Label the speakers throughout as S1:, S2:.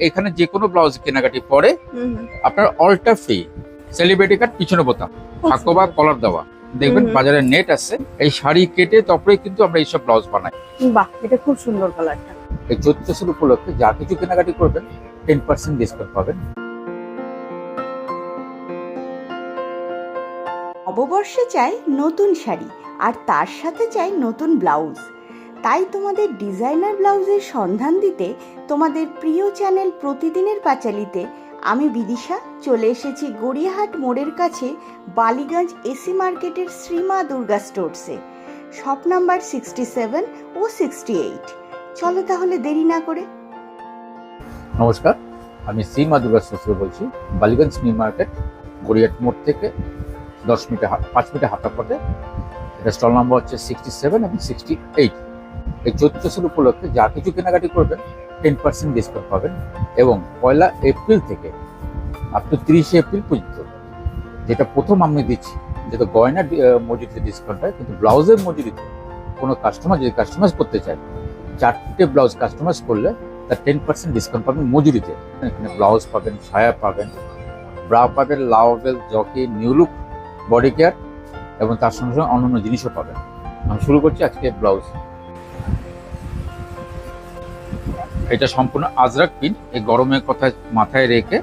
S1: এখানে যে কোনো ব্লাউজ কেনাকাটি পরে আপনার অল্টা ফ্রি, সেলিব্রিটি কাট, পিছনে বোতাম, হাকো বা কলার দেওয়া, দেখবেন বাজারে নেট আছে। এই শাড়ি কেটে তারপরে কিন্তু আমরা এইসব ব্লাউজ বানাই।
S2: বাহ, এটা খুব সুন্দর কালারটা।
S1: এই চৈত্রসের উপলক্ষে যা কিছু কেনাকাটি করবেন 10% ডিসকাউন্ট পাবেন।
S3: নববর্ষে চাই নতুন শাড়ি, আর তার সাথে চাই নতুন ব্লাউজ। তাই তোমাদের ডিজাইনার ব্লাউজের সন্ধান দিতে তোমাদের প্রিয় চ্যানেল প্রতিদিনের পাঁচালিতে আমি বিদিশা চলে এসেছি গড়িয়াহাট মোড়ের কাছে বালিগঞ্জ এসি মার্কেটের শ্রীমা দুর্গা স্টোরসে, শপ নাম্বার 67 ও 68। চলো তাহলে দেরি না করে।
S1: নমস্কার, আমি শ্রীমা দুর্গা স্টোর বলছি, বালিগঞ্জ নিউ মার্কেট, গড়িয়াহাট মোড় থেকে 5 মিনিটে হাঁটা পথে। এটা স্টল নাম্বার হচ্ছে 67 এবং 68। এই চৈত্রসের উপলক্ষে যা কিছু কেনাকাটি করবেন 10% ডিসকাউন্ট পাবেন। এবং 1 এপ্রিল থেকে আপ টু 30 এপ্রিল পর্যন্ত, যেটা প্রথম আমি দিচ্ছি, যেটা গয়নার মজুরিতে ডিসকাউন্ট হয়, কিন্তু ব্লাউজের মজুরিতে কোনো কাস্টমার যদি কাস্টমাইজ করতে চায়, 4টে ব্লাউজ কাস্টমাইজ করলে তার 10% ডিসকাউন্ট পাবেন মজুরিতে। এখানে ব্লাউজ পাবেন, সায়া পাবেন, ব্রা পাবেন, লাওভেল, Jockey, new look, body care এবং তার সঙ্গে সঙ্গে অন্যান্য জিনিসও পাবেন। আমি শুরু করছি আজকে ব্লাউজ। এটা সম্পূর্ণ আজরাক প্রিন্ট। এই গরমের কথা মাথায় রেখে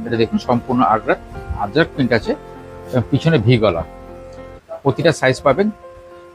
S1: এটা দেখুন, সম্পূর্ণ আজরাক প্রিন্ট আছে এবং পিছনে ভি গলা। প্রতিটা সাইজ পাবেন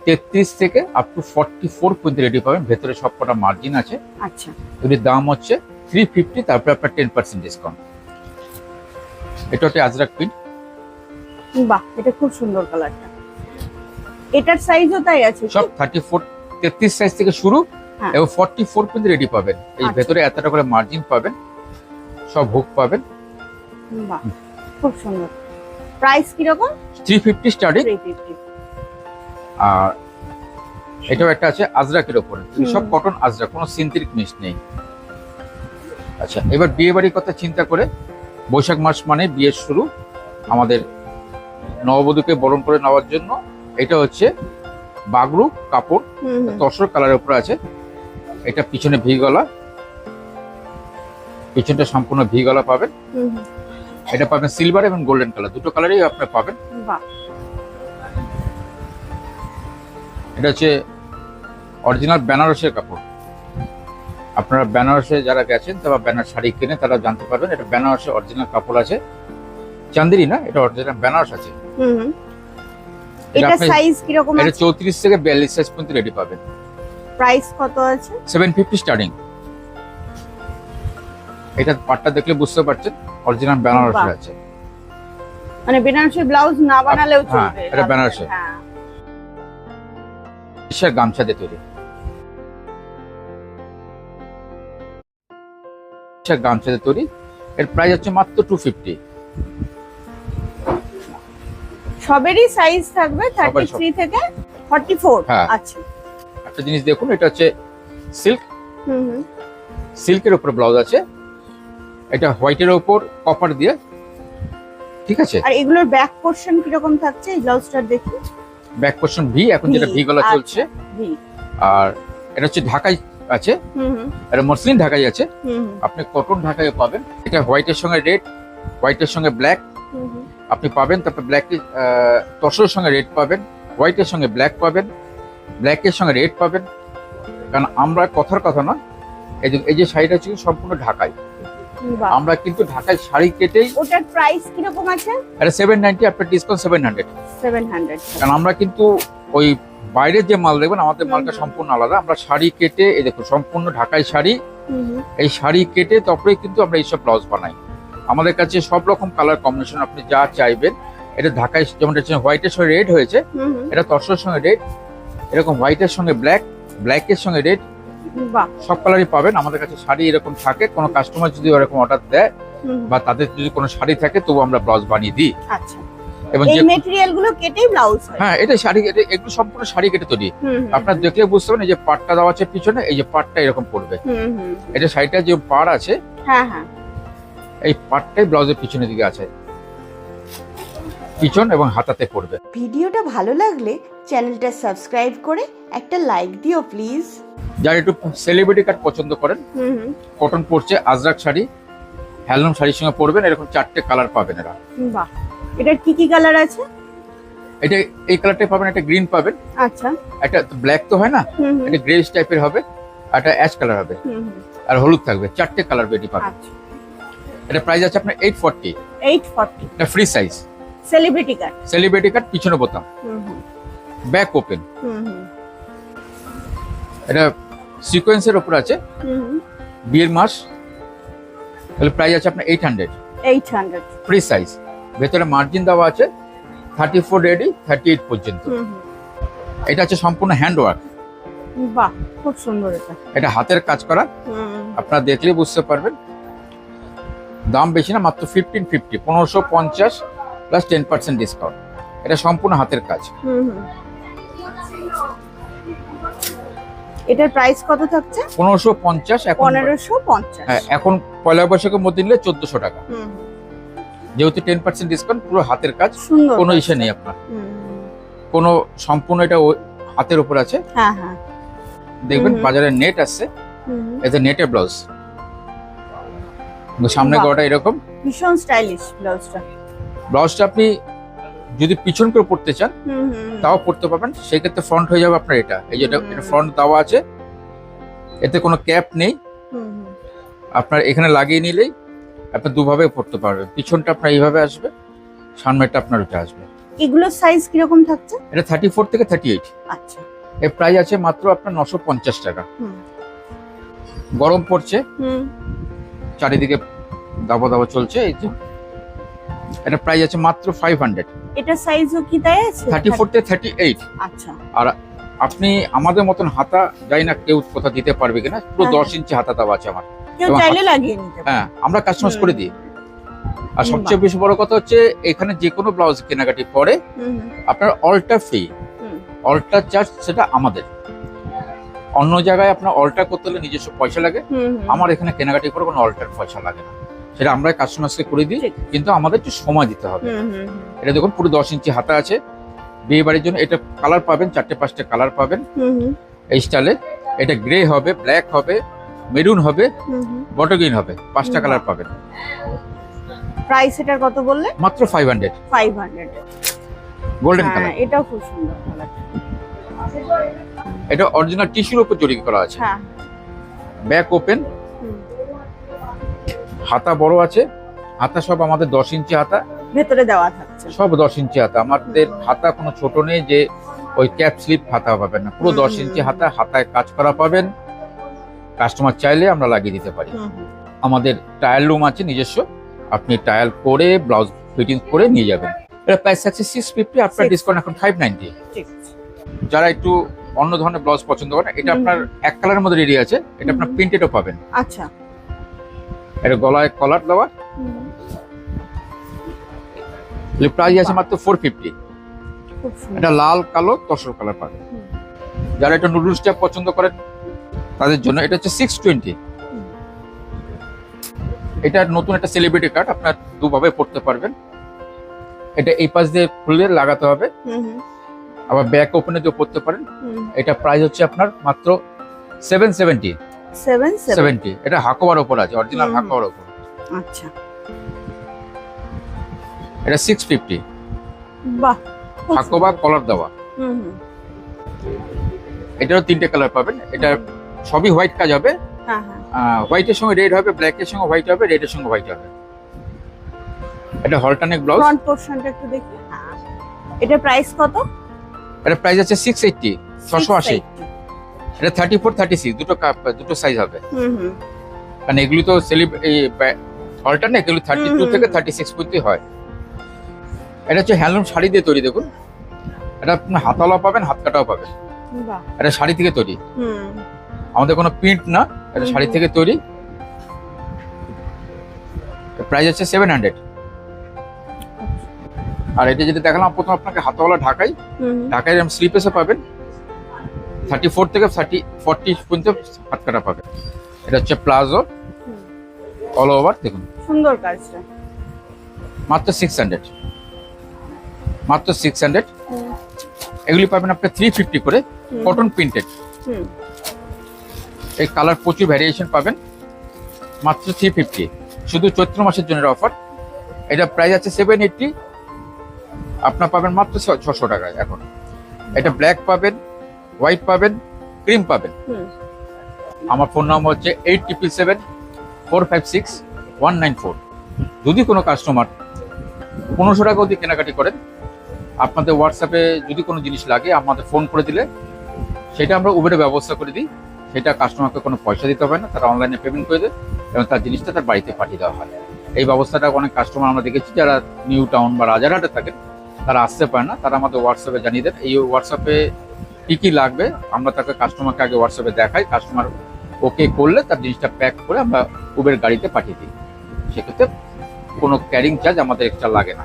S1: 33 থেকে আপ টু 44 পর্যন্ত রেডি পাবেন। ভেতরে সবকটা মার্জিন আছে।
S2: আচ্ছা,
S1: এটির দাম হচ্ছে 350, তারপরে আপনার 10% ডিসকাউন্ট। এটা হচ্ছে আজরাক প্রিন্ট।
S2: বাহ, এটা খুব সুন্দর কালারটা। এটার সাইজও তাই আছে?
S1: সব 33 সাইজ থেকে শুরু এবং 44 পর্যন্ত রেডি পাবেন। এই ভেতরে এতটা করে মার্জিন পাবেন, সব হুক পাবেন।
S2: বাহ, খুব সুন্দর। প্রাইস কি রকম?
S1: 350 স্টার্টিং।
S2: 350।
S1: আর এটাও একটা আছে আজরাকের উপরে, সব কটন আজরাক, কোনো সিনথেটিক মিক্স নেই। আচ্ছা, এবার বিয়ে বাড়ির কথা চিন্তা করে, বৈশাখ মাস মানে বিয়ের শুরু, আমাদের নববধূকে বরণ করে নেওয়ার জন্য এটা হচ্ছে বাগরু কাপড়, তসর কালারের উপরে আছে। এটা পিছনে ভি গলা, পিছনটা সম্পূর্ণ ভি গলা পাবেন। এটা পাবেন সিলভার এবং গোল্ডেন কালার, দুটো কালারই আপনারা পাবেন।
S2: বাহ,
S1: এটা হচ্ছে অরিজিনাল বেনারসের কাপড়। আপনারা বেনারসে যারা গেছেন বা বেনারস শাড়ি কেনে তারা জানতে পারবেন, এটা বেনারসের অরিজিনাল কাপড় আছে। চান্দেরি না, এটা অরিজিনাল বেনারস আছে।
S2: এটা সাইজ কি রকম আছে?
S1: এটা 34 থেকে 42 সাইজ পর্যন্ত রেডি পাবেন।
S2: প্রাইস কত আছে?
S1: 750 স্টার্টিং। এটা পাটটা দেখলে বুঝতে পারছেন অরিজিনাল বেনারসের আছে।
S2: মানে বেনারসি ব্লাউজ না বানালেও চলবে।
S1: এটা বেনারসি।
S2: হ্যাঁ,
S1: এর গামছা দিয়ে তৈরি। গামছা দিয়ে তৈরি। এর প্রাইস হচ্ছে মাত্র 250।
S2: সবেরই সাইজ থাকবে 33 থেকে 44। আচ্ছা,
S1: একটা জিনিস দেখুন, এটা হচ্ছে সিল্ক। সিল্কের উপর ব্লাউজ আছে। এটা হোয়াইটের উপর কপার দিয়ে, ঠিক আছে।
S2: আর এগুলোর ব্যাক পোরশন কি রকম থাকছে? এই ব্লাউজটার দেখি।
S1: ব্যাক পোরশন ভি, এখন যেটা ভি গলা চলছে। আর এটা হচ্ছে ঢাকাই আছে, এটা মসলিন ঢাকাই আছে। আপনি কটন ঢাকাই পাবেন। এটা হোয়াইটের সঙ্গে রেড, হোয়াইটের সঙ্গে ব্ল্যাক আপনি পাবেন। তারপর ব্ল্যাক তসরের সঙ্গে রেড পাবেন, হোয়াইটের সঙ্গে ব্ল্যাক পাবেন, ব্ল্যাকের সঙ্গে রেড পাবেন। কারণ আমরা কথার কথা না, এই যে শাড়িটা হচ্ছে সম্পূর্ণ ঢাকাই। আমরা কিন্তু ঢাকায় শাড়ি কেটেই।
S2: ওটার প্রাইস কি রকম আছে?
S1: এটা 790, আপনার ডিসকাউন্ট 700। কারণ আমরা কিন্তু ওই বাইরের যে মাল দেখবেন, আমাদের মালটা সম্পূর্ণ আলাদা। আমরা শাড়ি কেটে, এই দেখুন সম্পূর্ণ ঢাকাই শাড়ি, এই শাড়ি কেটে তারপরে কিন্তু আমরা এইসব ব্লাউজ বানাই। আমাদের কাছে সব রকম কালার কম্বিনেশন আপনি যা চাইবেন। এটা ঢাকায় যেমন হোয়াইটের সঙ্গে রেড হয়েছে, এটা তসরের সঙ্গে রেড, এরকম হোয়াইটের সঙ্গে ব্ল্যাক, ব্ল্যাকের সঙ্গে রেড, সব কালারই পাবেন। আমাদের কাছে শাড়ি এরকম থাকে। কোনো কাস্টমার যদি এরকম অর্ডার দেয় বা তাদের যদি কোনো শাড়ি থাকে, তবু আমরা ব্লাউজ বানিয়ে দিই।
S2: আচ্ছা, এবং এই ম্যাটেরিয়াল গুলো কেটেই ব্লাউজ হয়?
S1: হ্যাঁ, এটা শাড়ি কেটে, এগুলো সম্পূর্ণ শাড়ি কেটে তৈরি। আপনারা দেখলে বুঝতে পারবেন, এই যে পাটটা দেওয়া আছে পিছনে, এই যে পাটটা এরকম পড়বে। এটা শাড়িটা যে পাড় আছে, এই পাটটাই ব্লাউজের পিছনের দিকে আছে, পিছন এবং হাতাতে পড়বে।
S3: ভিডিওটা ভালো লাগলে চ্যানেলটা সাবস্ক্রাইব করে একটা লাইক দিও প্লিজ।
S1: যারা একটু সেলিব্রিটি কাট পছন্দ করেন,
S2: হুম হুম
S1: কটন পড়ছে, আজরাক শাড়ি, হ্যান্ডলুম শাড়ির সঙ্গে পরবেন, এরকম 4টে কালার পাবেন এরা।
S2: বাহ, এটার কি কি কালার আছে?
S1: এটা এই কালারটাই পাবেন, একটা গ্রিন পাবেন,
S2: আচ্ছা।
S1: একটা ব্ল্যাক তো হয় না,
S2: হুম হুম
S1: এটা গ্রেস টাইপের হবে, একটা অ্যাশ কালার হবে,
S2: হুম হুম,
S1: আর হলুদ থাকবে। 4টে কালার বেডি পাবেন।
S2: আচ্ছা।
S1: এটা প্রাইস আছে আপনার 840।
S2: 840
S1: এটা ফ্রি সাইজ,
S2: সেলিব্রিটি কাট।
S1: সেলিব্রিটি কাট, পিছনে বোতাম,
S2: হুম হুম
S1: ব্যাক ওপেন।
S2: হুম হুম
S1: এটা সিকোয়েন্সের উপর আছে,
S2: হুম হুম,
S1: বিয়ের মাস। তাহলে প্রাইস আছে আপনার 800,
S2: 800।
S1: Free size. ভেতরে মার্জিন দেওয়া আছে 34 রেডি 38 পর্যন্ত।
S2: হুম হুম,
S1: এটা হচ্ছে সম্পূর্ণ হ্যান্ড ওয়ার্ক,
S2: বাহ খুব সুন্দর এটা।
S1: এটা হাতের কাজ করা,
S2: হুম
S1: আপনারা দেখলে বুঝতে পারবেন। দাম বেশি না, মাত্র 1550, 1550 প্লাস 10% ডিসকাউন্ট। এটা সম্পূর্ণ হাতের কাজ।
S2: হুম হুম, এটার প্রাইস কত থাকছে?
S1: 1550 এখন।
S2: 1550।
S1: হ্যাঁ, এখন পয়লা বৈশাখের মধ্যে নিলে 1400 টাকা।
S2: হুম,
S1: যেহেতু 10% ডিসকাউন্ট, পুরো হাতের কাজ,
S2: সুন্দর
S1: কোনো
S2: কাজটা।
S1: ইসে নেই আপনার,
S2: হুম,
S1: কোনো সম্পূর্ণ এটা হাতের উপর আছে।
S2: হ্যাঁ হ্যাঁ।
S1: দেখবেন
S2: হুম।
S1: বাজারে নেট আছে,
S2: হুম হুম,
S1: এতে নেটের ব্লাউজ, সামনে
S2: বাহ।
S1: গলাটা এরকম।
S2: ভীষণ স্টাইলিশ ব্লাউজটা।
S1: ব্লাউজটা আপনি যদি পিছন করে পড়তে চান
S2: হুম হুম,
S1: তাও পড়তে পারবেন, সেই ক্ষেত্রে ফ্রন্ট হয়ে যাবে আপনার এটা। এই যে এটা ফ্রন্ট দেওয়া আছে, এতে কোনো ক্যাপ নেই,
S2: হুম হুম,
S1: আপনার এখানে লাগিয়ে নিলেই আপনি দুভাবে পড়তে পারবেন। পিছনটা আপনার এইভাবে আসবে, সামনেটা আপনার ওটা আসবে।
S2: এগুলোর সাইজ কিরকম থাকছে?
S1: এটা 34 থেকে 38।
S2: আচ্ছা।
S1: এর প্রাইস আছে মাত্র আপনার 950 টাকা।
S2: হুম
S1: গরম পড়ছে,
S2: হুম,
S1: চারিদিকে দাবা দাবা চলছে, এই যে এটা প্রাইস আছে মাত্র 500।
S2: এটা সাইজও কি তাই আছে?
S1: 34 থেকে 38।
S2: আচ্ছা।
S1: আর আপনি আমাদের মতন হাতা, যাই না কেউ কোথা দিতে পারবে কিনা, পুরো
S2: হ্যাঁ।
S1: 10 ইঞ্চি হাতা দেওয়া আছে আমার।
S2: কেউ
S1: এবং
S2: চাইলে লাগিয়ে নিতে পারে।
S1: হ্যাঁ, আমরা কাস্টমাইজ
S2: হুম।
S1: করে দিই। আর
S2: হুম,
S1: সবচেয়ে বেশি বড় কথা হচ্ছে, এখানে যে কোনো ব্লাউজ কেনাকাটি পরে
S2: হুম হুম,
S1: আপনার অল্টার ফ্রি,
S2: হুম,
S1: অল্টার চার্জ সেটা আমাদের। অন্য জায়গায় আপনার অল্টার করতে হলে নিজস্ব পয়সা লাগে,
S2: হুম হুম,
S1: আমার এখানে কেনাকাটি করে কোনো অল্টার পয়সা লাগে না, সেটা আমরা কাস্টমারকে করে দিই।
S2: ঠিক।
S1: কিন্তু আমাদের একটু সময় দিতে হবে।
S2: হুম হুম হুম,
S1: এটা দেখুন পুরো 10 ইঞ্চি হাতা আছে। বিয়ে বাড়ির জন্য এটা কালার পাবেন, 4টে-5টে কালার পাবেন
S2: হুম হুম,
S1: এই স্টাইলে। এটা গ্রে হবে, ব্ল্যাক হবে, মেরুন হবে,
S2: হুম হুম।
S1: বটগ্রিন হবে, 5টা
S2: হুম।
S1: কালার পাবেন।
S2: প্রাইস এটার কত বললে?
S1: মাত্র 500।
S2: 500।
S1: গোল্ডেন
S2: হ্যাঁ,
S1: কালার,
S2: এটাও খুব সুন্দর কালার।
S1: এটা অরিজিনাল টিস্যুর উপর জড়ি করা আছে।
S2: হ্যাঁ।
S1: ব্যাক ওপেন,
S2: হুম।
S1: হাতা বড় আছে, হাতা সব আমাদের 10 ইঞ্চি হাতা,
S2: ভেতরে দেওয়া থাকছে।
S1: সব 10 ইঞ্চি হাতা। আমাদের হাতা কোনো ছোট নেই যে ওই ক্যাপ স্লিপ হাতা পাবেন না, পুরো 10 ইঞ্চি হাতা, হাতায় কাজ করা পাবেন। কাস্টমার চাইলে আমরা লাগিয়ে দিতে পারি।
S2: হুম হুম,
S1: আমাদের ট্রায়াল রুম আছে নিজস্ব, আপনি ট্রায়াল করে ব্লাউজ ফিটিং করে নিয়ে যাবেন। এটা প্রাইস থাকছে 650, আপনার
S2: 650
S1: ডিসকাউন্ট এখন 590।
S2: ঠিক আছে।
S1: যারা একটু অন্য ধরনের ব্লাউজ পছন্দ করেন, এটা
S2: হুম।
S1: আপনার এক কালারের মধ্যে রেডি আছে, এটা আপনার
S2: হুম।
S1: প্রিন্টেডও পাবেন।
S2: আচ্ছা।
S1: এটা গলায় কলার দেওয়া,
S2: হুম,
S1: প্রাইস আছে মাত্র 450।
S2: খুব সুন্দর।
S1: এটা লাল কালো তসর কালার পাবেন।
S2: হুম।
S1: যারা এটা নুডলস টাইপ পছন্দ করেন তাদের জন্য এটা হচ্ছে 620।
S2: হুম।
S1: এটা নতুন একটা সেলিব্রিটি কাট, আপনার দুভাবে পড়তে পারবেন। এটা এই পাশ দিয়ে খুলে লাগাতে হবে,
S2: হুম হুম,
S1: আবার ব্যাক ওপেনে দিয়ে পড়তে পারেন।
S2: হুম।
S1: এটা প্রাইস হচ্ছে আপনার মাত্র 770।
S2: 770।
S1: এটা হাকোয়ার উপর আছে, অরিজিনাল
S2: হুম।
S1: হাকোয়ার উপর।
S2: আচ্ছা।
S1: এটা 650,
S2: বাহ, খুব
S1: হাকোবা
S2: সুন্দর।
S1: কলার দেওয়া।
S2: হুম হুম,
S1: এটারও 3টে কালার পাবেন। এটা সবই হোয়াইট কাজ হবে,
S2: হ্যাঁ হ্যাঁ।
S1: হোয়াইটের সঙ্গে রেড হবে, ব্ল্যাকের সঙ্গে হোয়াইট হবে, রেডের সঙ্গে হোয়াইট হবে। এটা হলটানেক ব্লাউজ,
S2: ফ্রন্ট পোরশনটা একটু দেখি। হ্যাঁ। এটা প্রাইস কত?
S1: এটা প্রাইস আছে 680, 680।
S2: 680।
S1: এটা 34 36 দুটো সাইজ হবে,
S2: হুম হুম,
S1: কারণ এগুলি তো অল্টারনেট, এগুলি 32
S2: হুম।
S1: থেকে 36 পর্যন্ত হয়। এটা হচ্ছে হ্যান্ডলুম শাড়ি দিয়ে তৈরি। দেখুন এটা আপনার হাতাওয়ালা পাবেন, হাত কাটাও পাবেন।
S2: বাহ।
S1: এটা শাড়ি থেকে তৈরি,
S2: হুম,
S1: আমাদের কোনো প্রিন্ট না, এটা
S2: হুম।
S1: শাড়ি থেকে তৈরি। প্রাইস আছে 700। আর এটা যেটা দেখালাম প্রথম আপনাকে হাতাওয়ালা ঢাকাই,
S2: হুম হুম,
S1: ঢাকায় স্লিপেসও পাবেন, 34 থেকে 40 পর্যন্ত হাত কাটা পাবেন। এটা হচ্ছে প্লাজো,
S2: হুম।
S1: All over. দেখুন
S2: সুন্দর কাজটা।
S1: মাত্র 600, মাত্র 600।
S2: হুম।
S1: এগুলি পাবেন আপনি 350 করে,
S2: হুম।
S1: Cotton printed.
S2: হুম।
S1: এই কালার প্রচুর ভ্যারিয়েশন পাবেন, মাত্র 350, শুধু চৈত্র মাসের জন্য অফার। এটা প্রাইস আছে 780, আপনার পাবেন মাত্র 600 টাকায় এখন। এটা ব্ল্যাক পাবেন, হোয়াইট পাবেন, ক্রিম পাবেন।
S2: হুম।
S1: আমার ফোন নাম্বার হচ্ছে 8777456194। যদি কোনো কাস্টমার 1500 টাকা অবধি কেনাকাটি করেন, আপনাদের হোয়াটসঅ্যাপে যদি কোনো জিনিস লাগে আমাদের ফোন করে দিলে সেটা আমরা উবেরের ব্যবস্থা করে দিই। সেটা কাস্টমারকে কোনো পয়সা দিতে হবে না, তারা অনলাইনে পেমেন্ট করে দেয় এবং তার জিনিসটা তার বাড়িতে পাঠিয়ে দেওয়া হয়। এই ব্যবস্থাটা অনেক কাস্টমার আমরা দেখেছি যারা নিউ টাউন বা রাজারহাটে থাকেন, তারা আসতে পারে না, তারা আমাদের হোয়াটসঅ্যাপে জানিয়ে দেন। এই হোয়াটসঅ্যাপে কী কী লাগবে আমরা তাকে কাস্টমারকে আগে হোয়াটসঅ্যাপে দেখাই, কাস্টমার ওকে করলে তার জিনিসটা প্যাক করে আমরা উবের গাড়িতে পাঠিয়ে দিই। সেক্ষেত্রে কোনো ক্যারিং চার্জ আমাদের এক্সট্রা লাগে না।